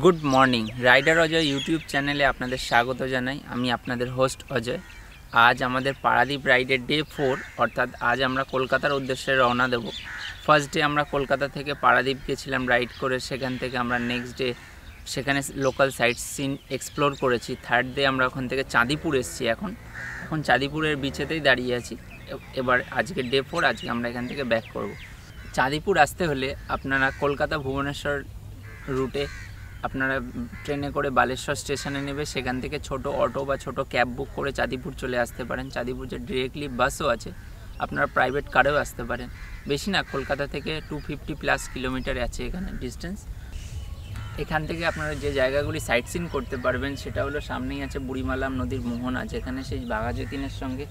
Good morning, rider Ajay YouTube চ্যানেলে আপনাদের স্বাগত জানাই। আমি আপনাদের হোস্ট অজয়। আজ আমাদের পারাদ্বীপ রাইডের ডে 4, অর্থাৎ আজ আমরা কলকাতার উদ্দেশ্যে রওনা দেব। ফার্স্ট ডে আমরা কলকাতা থেকে পারাদ্বীপ গেছিলাম রাইড করে, সেখান থেকে আমরা নেক্সট ডে সেখানে লোকাল সাইট সিন এক্সপ্লোর করেছি। থার্ড ডে আমরা ওখান থেকে চাঁদিপুর এসেছি। এখন চাঁদিপুরের বিচেতেই দাঁড়িয়ে আছি। এবার আজকে ডে 4, আজকে আমরা এখান থেকে ব্যাক করব। চাঁদিপুর আসতে হলে আপনারা কলকাতা ভুবনেশ্বর রুটে আপনারা ট্রেনে করে বালেশ্বর স্টেশনে নেবে, সেখান থেকে ছোট অটো বা ছোট ক্যাব বুক করে চাঁদিপুর চলে আসতে পারেন। চাঁদিপুর যে ডিরেক্টলি বাসও আছে, আপনারা প্রাইভেট কারেও আসতে পারেন। বেশি না, কলকাতা থেকে 250+ কিলোমিটার আছে এখানে ডিস্টেন্স। এখান থেকে আপনারা যে জায়গাগুলি সাইট সিন করতে পারবেন সেটা হলো, সামনেই আছে বুড়িমালাম নদীর মোহনা, যেখানে সেই বাঘা যতীনের সঙ্গে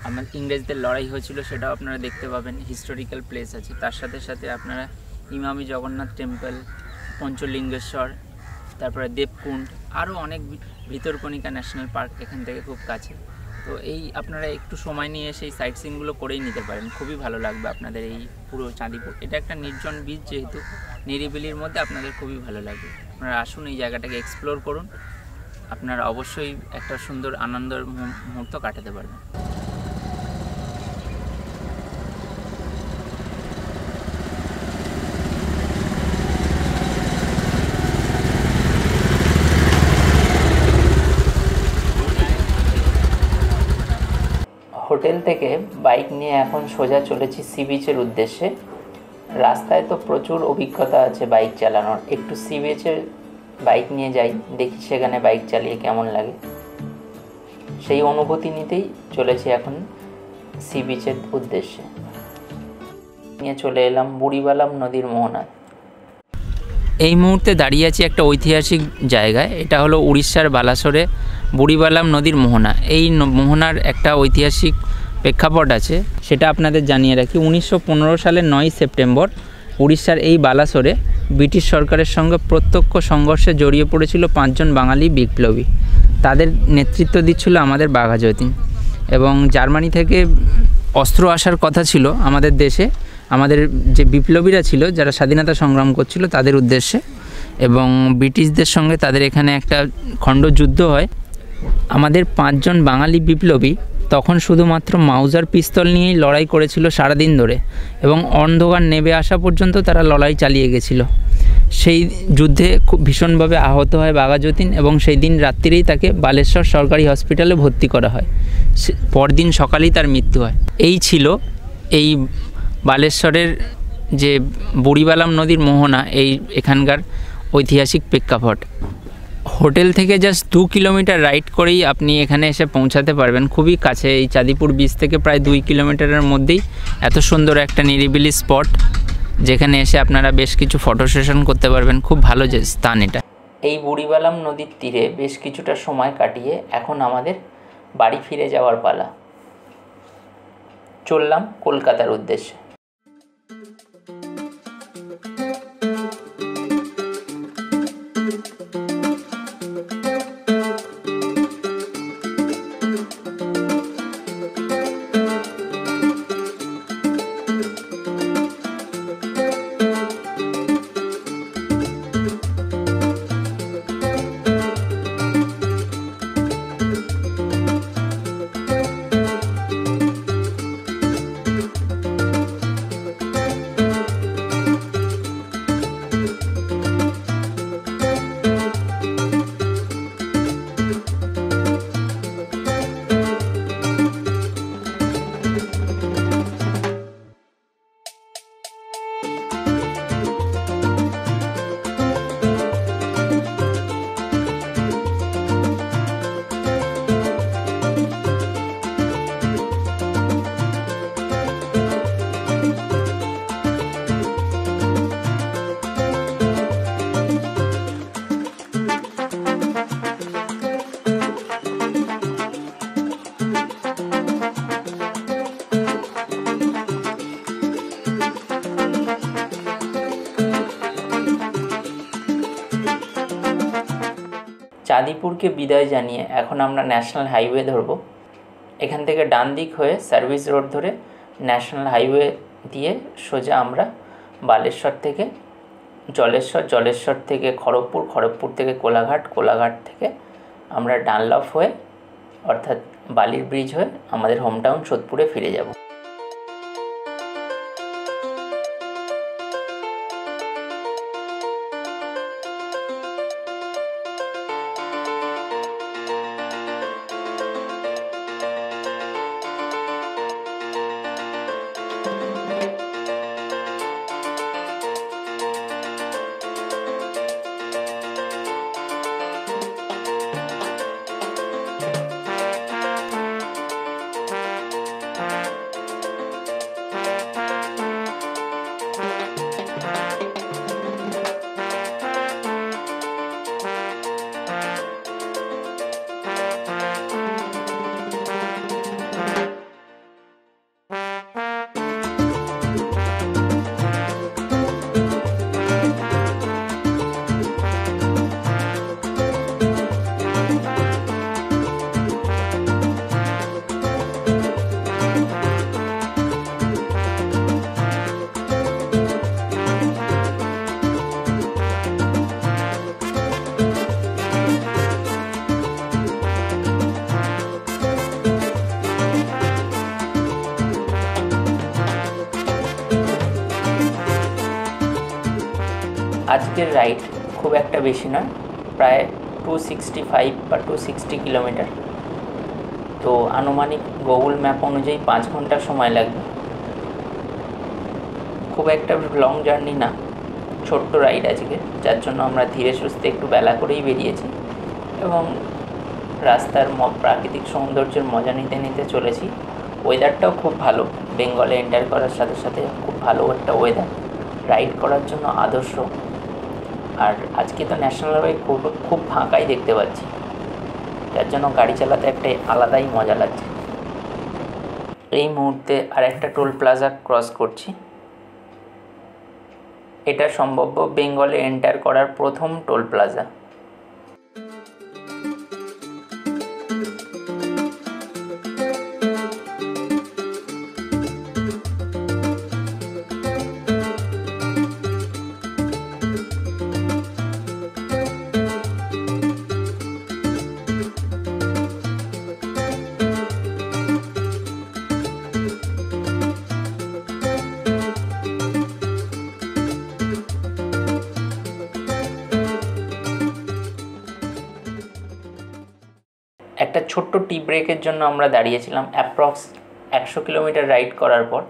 আমার ইংরেজদের লড়াই হয়েছিল, সেটাও আপনারা দেখতে পাবেন। হিস্টোরিক্যাল প্লেস আছে। তার সাথে সাথে আপনারা ইমামি জগন্নাথ টেম্পল, পঞ্চলিঙ্গেশ্বর, তারপরে দেবকুণ্ড, আরও অনেক, ভিতরকণিকা ন্যাশনাল পার্ক এখান থেকে খুব কাছে। তো এই আপনারা একটু সময় নিয়ে সেই সাইট সিনগুলো করেই নিতে পারেন, খুবই ভালো লাগবে আপনাদের এই পুরো চাঁদিপুর। এটা একটা নির্জন বিচ, যেহেতু নিরিবিলির মধ্যে আপনাদের খুবই ভালো লাগবে। আপনারা আসুন, এই জায়গাটাকে এক্সপ্লোর করুন, আপনারা অবশ্যই একটা সুন্দর আনন্দের মুহূর্ত কাটাতে পারবেন। হোটেল থেকে বাইক নিয়ে এখন সোজা চলেছি সি বিচের উদ্দেশ্যে। রাস্তায় তো প্রচুর অভিজ্ঞতা আছে বাইক চালানোর, একটু সি বিচে বাইক নিয়ে যাই, দেখি সেখানে বাইক চালিয়ে কেমন লাগে। সেই অনুভূতি নিতেই চলেছি এখন সি বিচের উদ্দেশ্যে। নিয়ে চলে এলাম বুড়িবালাম নদীর মোহনায়। এই মুহূর্তে দাঁড়িয়ে আছি একটা ঐতিহাসিক জায়গায়। এটা হলো উড়িষ্যার বালাসোরে বুড়িবালাম নদীর মোহনা। এই মোহনার একটা ঐতিহাসিক প্রেক্ষাপট আছে, সেটা আপনাদের জানিয়ে রাখি। 1915 সালের 9 সেপ্টেম্বর উড়িষ্যার এই বালাসোরে ব্রিটিশ সরকারের সঙ্গে প্রত্যক্ষ সংঘর্ষে জড়িয়ে পড়েছিল 5 জন বাঙালি বিপ্লবী। তাদের নেতৃত্ব দিচ্ছিল আমাদের বাঘা যতীন। এবং জার্মানি থেকে অস্ত্র আসার কথা ছিল আমাদের দেশে, আমাদের যে বিপ্লবীরা ছিল যারা স্বাধীনতা সংগ্রাম করছিল তাদের উদ্দেশ্যে, এবং ব্রিটিশদের সঙ্গে তাদের এখানে একটা খণ্ডযুদ্ধ হয়। আমাদের 5 জন বাঙালি বিপ্লবী তখন শুধুমাত্র মাউজার পিস্তল নিয়েই লড়াই করেছিল সারাদিন ধরে, এবং অন্ধকার নেমে আসা পর্যন্ত তারা লড়াই চালিয়ে গেছিল। সেই যুদ্ধে খুব ভীষণভাবে আহত হয় বাঘা যতীন, এবং সেই দিন রাত্রিরেই তাকে বালেশ্বর সরকারি হসপিটালে ভর্তি করা হয়। পরদিন সকালেই তার মৃত্যু হয়। এই ছিল এই বালেশ্বরের যে বুড়িবালাম নদীর মোহনা, এখানকার ঐতিহাসিক প্রেক্ষাপট। হোটেল থেকে জাস্ট 2 কিলোমিটার রাইড করেই আপনি এখানে এসে পৌঁছাতে পারবেন, খুবই কাছে। এই চাঁদিপুর বিচ থেকে প্রায় 2 কিলোমিটারের মধ্যেই এত সুন্দর একটা নিরিবিলি স্পট, যেখানে এসে আপনারা বেশ কিছু ফটো সেশন করতে পারবেন। খুব ভালো যে স্থান এটা। এই বুড়িবালাম নদীর তীরে বেশ কিছুটা সময় কাটিয়ে এখন আমাদের বাড়ি ফিরে যাওয়ার পালা। চললাম কলকাতার উদ্দেশ্যে। চাঁদিপুরকে বিদায় জানিয়ে এখন আমরা ন্যাশনাল হাইওয়ে ধরব। এখান থেকে ডান দিক হয়ে সার্ভিস রোড ধরে ন্যাশনাল হাইওয়ে দিয়ে সোজা আমরা বালেশ্বর থেকে জলেশ্বর থেকে খড়গপুর থেকে কোলাঘাট থেকে আমরা ডানলপ হয়ে অর্থাৎ বালির ব্রিজ হয়ে আমাদের হোমটাউন সোদপুরে ফিরে যাব। আজকের রাইড খুব একটা বেশি নয়, প্রায় 265 বা 260 কিলোমিটার। তো আনুমানিক গুগল ম্যাপ অনুযায়ী 5 ঘন্টা সময় লাগবে। খুব একটা লং জার্নি না, ছোট্ট রাইড আজকে, যার জন্য আমরা ধীরে সুস্থে একটু বেলা করেই বেরিয়েছি এবং রাস্তার প্রাকৃতিক সৌন্দর্যের মজা নিতে নিতে চলেছি। ওয়েদারটাও খুব ভালো, বেঙ্গলে এন্টার করার সাথে সাথে খুব ভালো একটা ওয়েদার, রাইড করার জন্য আদর্শ। আর আজকে তো ন্যাশনাল হাইওয়ে খুব ফাঁকাই দেখতে পাচ্ছি, যার জন্য গাড়ি চালাতে একটা আলাদাই মজা লাগছে। এই মুহূর্তে আর একটা টোল প্লাজা ক্রস করছি। এটা সম্ভব্য বেঙ্গলে এন্টার করার প্রথম টোল প্লাজা। একটা ছোট্ট টি ব্রেকের জন্য আমরা দাঁড়িয়েছিলাম অ্যাপ্রক্স 100 কিলোমিটার রাইড করার পর।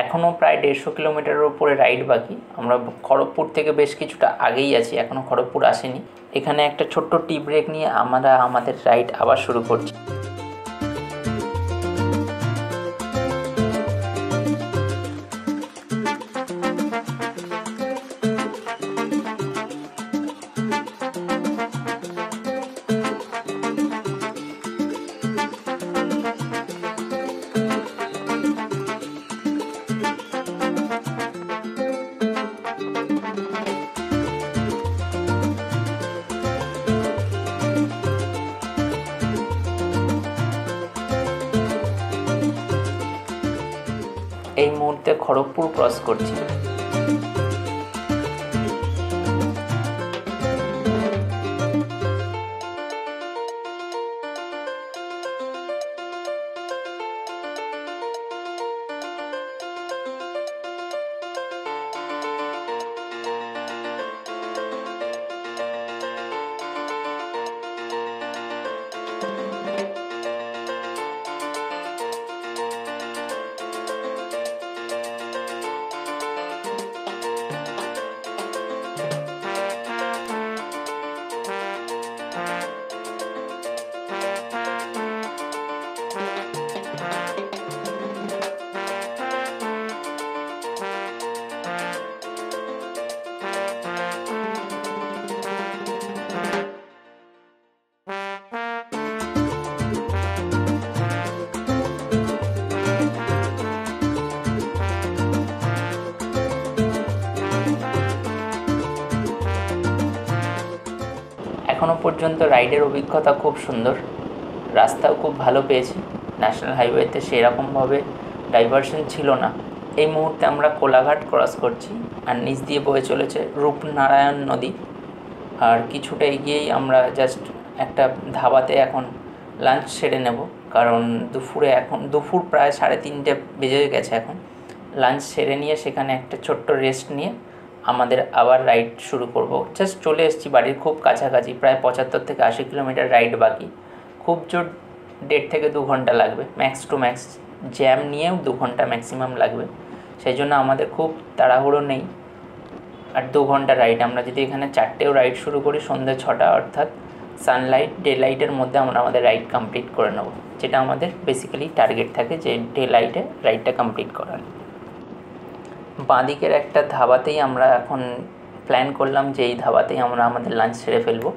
এখনও প্রায় 150 কিলোমিটারের উপরে রাইড বাকি। আমরা খড়গপুর থেকে বেশ কিছুটা আগেই আছি, এখনও খড়গপুর আসেনি। এখানে একটা ছোট্ট টি ব্রেক নিয়ে আমরা আমাদের রাইড আবার শুরু করছি। এই মুহূর্তে খড়গপুর ক্রস করছি। এখনও পর্যন্ত রাইডের অভিজ্ঞতা খুব সুন্দর, রাস্তাও খুব ভালো পেয়েছি। ন্যাশনাল হাইওয়েতে সেরকমভাবে ডাইভারশন ছিল না, এই মুহূর্তে আমরা কোলাঘাট ক্রস করছি, আর নিচ দিয়ে বয়ে চলেছে রূপনারায়ণ নদী। আর কিছুটা এগিয়েই আমরা জাস্ট একটা ধাবাতে এখন লাঞ্চ সেরে নেব, কারণ দুপুর প্রায় 3:30 বেজে গেছে। এখন লাঞ্চ সেরে নিয়ে সেখানে একটা ছোট্ট রেস্ট নিয়ে আমাদের আবার রাইড শুরু করব। জাস্ট চলে এসেছি বাড়ির খুব কাছাকাছি, প্রায় 75 থেকে 80 কিলোমিটার রাইড বাকি। খুব জোর 1.5 থেকে 2 ঘন্টা লাগবে, ম্যাক্স টু ম্যাক্স। জ্যাম নিয়েও 2 ঘন্টা ম্যাক্সিমাম লাগবে, সেই জন্য আমাদের খুব তাড়াহুড়ো নেই। আর 2 ঘন্টা রাইড, আমরা যদি এখানে 4টেও রাইড শুরু করি সন্ধ্যে 6টা, অর্থাৎ সানলাইট ডে লাইটের মধ্যে আমরা আমাদের রাইড কমপ্লিট করে নেব, যেটা আমাদের বেসিক্যালি টার্গেট থাকে, যে ডে লাইটে রাইডটা কমপ্লিট করার। বাঁদিকের একটা ধাবাতেই আমরা এখন প্ল্যান করলাম যে এই ধাবাতেই আমরা আমাদের লাঞ্চ সেরে ফেলবো।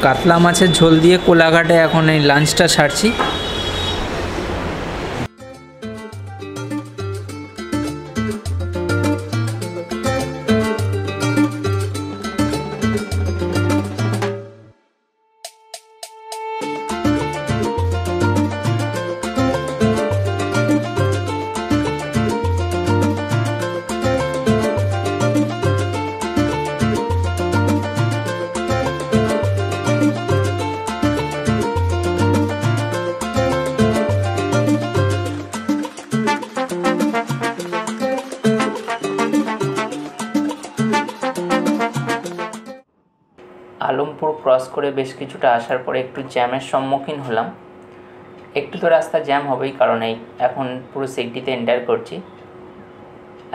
কাতলা মাছের ঝোল দিয়ে কোলাঘাটে এখন এই লাঞ্চটা সারছি। আলমপুর ক্রস করে বেশ কিছুটা আসার পরে একটু জ্যামের সম্মুখীন হলাম। একটু তো রাস্তা জ্যাম হবেই, কারণ এই এখন পুরো সিটিতে এন্টার করছি।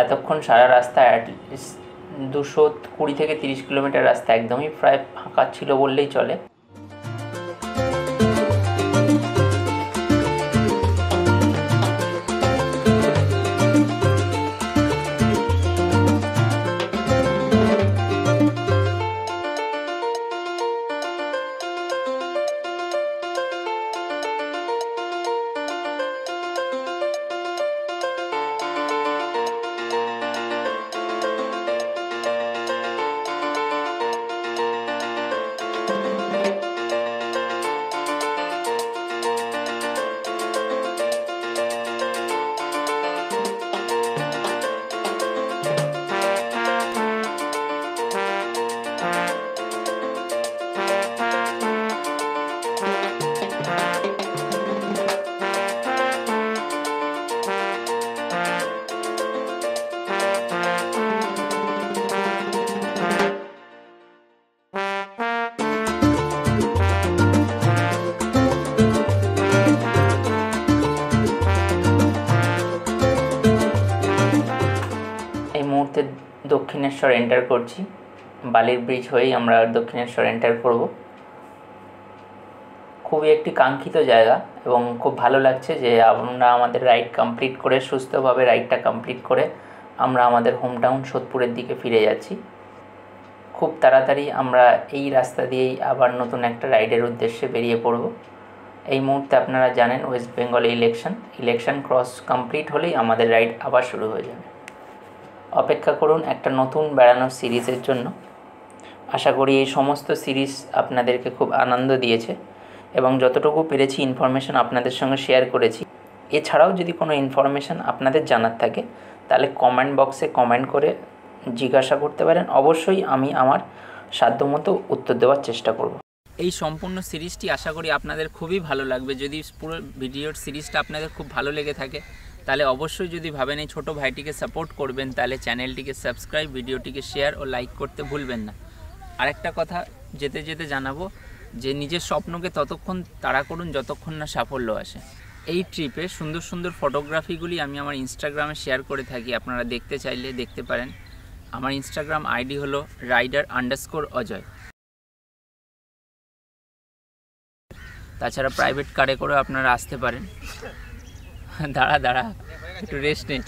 এতক্ষণ সারা রাস্তা অ্যাটলিস্ট 220 থেকে 30 কিলোমিটার রাস্তা একদমই প্রায় ফাঁকা ছিল বললেই চলে। দক্ষিণেশ্বর এন্টার করছি, বালির ব্রিজ হয়েই আমরা দক্ষিণেশ্বর এন্টার করব। খুবই একটি কাঙ্ক্ষিত জায়গা এবং খুব ভালো লাগছে যে আমরা আমাদের রাইড কমপ্লিট করে সুস্থভাবে রাইডটা কমপ্লিট করে আমরা আমাদের হোম টাউন সোদপুরের দিকে ফিরে যাচ্ছি। খুব তাড়াতাড়ি আমরা এই রাস্তা দিয়েই আবার নতুন একটা রাইডের উদ্দেশ্যে বেরিয়ে পড়ব। এই মুহূর্তে আপনারা জানেন ওয়েস্ট বেঙ্গলে ইলেকশন ক্রস কমপ্লিট হলেই আমাদের রাইড আবার শুরু হয়ে যাবে। অপেক্ষা করুন একটা নতুন বেড়ানোর সিরিজের জন্য। আশা করি এই সমস্ত সিরিজ আপনাদেরকে খুব আনন্দ দিয়েছে এবং যতটুকু পেরেছি ইনফরমেশান আপনাদের সঙ্গে শেয়ার করেছি। এছাড়াও যদি কোনো ইনফরমেশান আপনাদের জানার থাকে তাহলে কমেন্ট বক্সে কমেন্ট করে জিজ্ঞাসা করতে পারেন, অবশ্যই আমি আমার সাধ্যমতো উত্তর দেওয়ার চেষ্টা করব। এই সম্পূর্ণ সিরিজটি আশা করি আপনাদের খুবই ভালো লাগবে। যদি পুরো ভিডিওর সিরিজটা আপনাদের খুব ভালো লেগে থাকে তাহলে অবশ্যই যদি ভাবেন এই ছোটো ভাইটিকে সাপোর্ট করবেন তাহলে চ্যানেলটিকে সাবস্ক্রাইব, ভিডিওটিকে শেয়ার ও লাইক করতে ভুলবেন না। আরেকটা কথা যেতে যেতে জানাবো যে নিজের স্বপ্নকে ততক্ষণ তাড়া করুন যতক্ষণ না সাফল্য আসে। এই ট্রিপে সুন্দর সুন্দর ফটোগ্রাফিগুলি আমি আমার ইনস্টাগ্রামে শেয়ার করে থাকি, আপনারা দেখতে চাইলে দেখতে পারেন। আমার ইনস্টাগ্রাম আইডি হলো rider_অজয়। তাছাড়া প্রাইভেট কারে করে আপনারা আসতে পারেন। দাঁড়া একটু রেস্ট নেই।